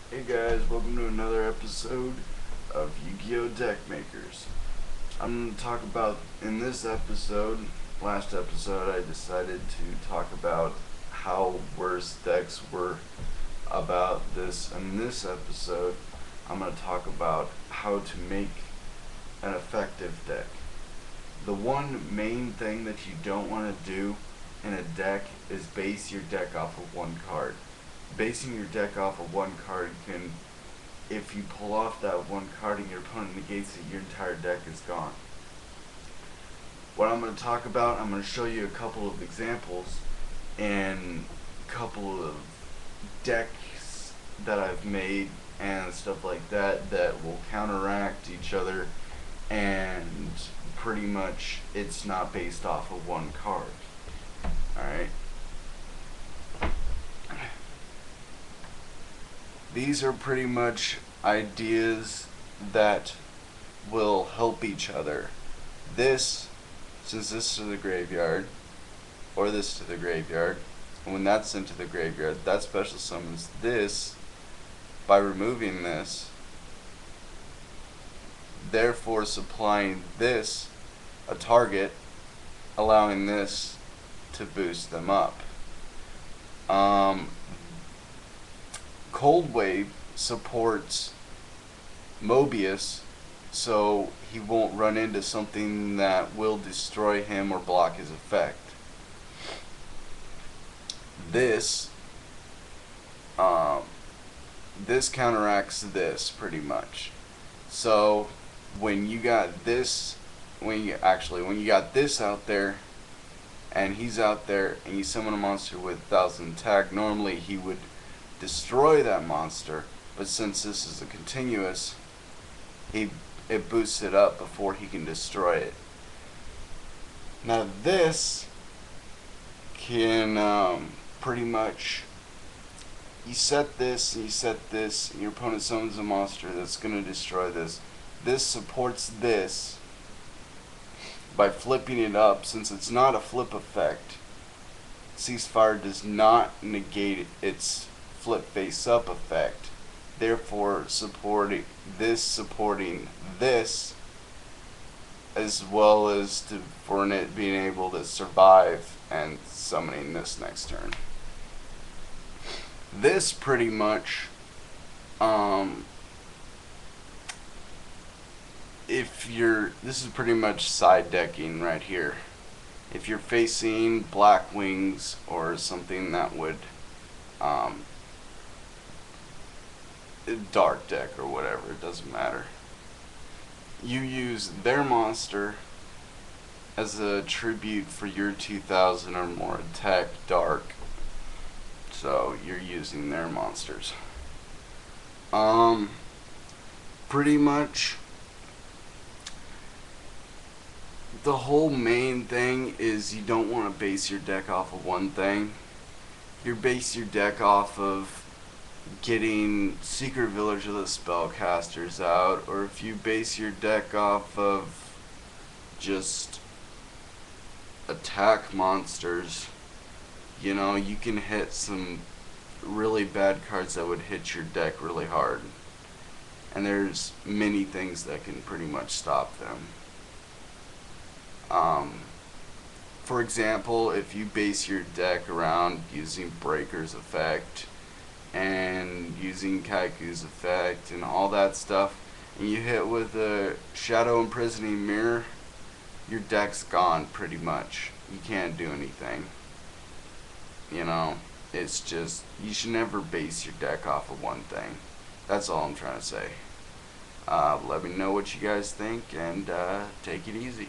Hey guys, welcome to another episode of Yu-Gi-Oh! Deck Makers. I'm going to talk about, in this episode, last episode, I decided to talk about how worse decks were about this. In this episode, I'm going to talk about how to make an effective deck. The one main thing that you don't want to do in a deck is base your deck off of one card. Basing your deck off of one card can, if you pull off that one card and your opponent negates it, your entire deck is gone. What I'm going to talk about, I'm going to show you a couple of examples and a couple of decks that I've made and stuff like that that will counteract each other, and pretty much it's not based off of one card. Alright? These are pretty much ideas that will help each other. This, since this is to the graveyard, or this to the graveyard, and when that's sent to the graveyard, that special summons this by removing this, therefore supplying this a target, allowing this to boost them up. Cold Wave supports Mobius, so he won't run into something that will destroy him or block his effect. This this counteracts this pretty much. So when you got this, when you got this out there, and he's out there, and you summon a monster with 1,000 attack, normally he would destroy that monster, but since this is a continuous, it boosts it up before he can destroy it. Now this can pretty much, you set this and you set this, and your opponent summons a monster that's going to destroy this. This supports this by flipping it up. Since it's not a flip effect, Ceasefire does not negate its flip face up effect, therefore supporting this, as well as for it being able to survive and summoning this next turn. This pretty much, this is pretty much side decking right here. If you're facing Black Wings or something that would dark deck or whatever, it doesn't matter. You use their monster as a tribute for your 2,000 or more attack dark. So you're using their monsters. Pretty much the whole main thing is you don't want to base your deck off of one thing. You base your deck off of getting Secret Village of the Spellcasters out, or if you base your deck off of just attack monsters, you know, you can hit some really bad cards that would hit your deck really hard. And there's many things that can pretty much stop them. For example, if you base your deck around using Breaker's effect and using Kaiku's effect and all that stuff, and you hit with a Shadow Imprisoning Mirror, your deck's gone pretty much. You can't do anything. You know, it's just, you should never base your deck off of one thing. That's all I'm trying to say. Let me know what you guys think, and take it easy.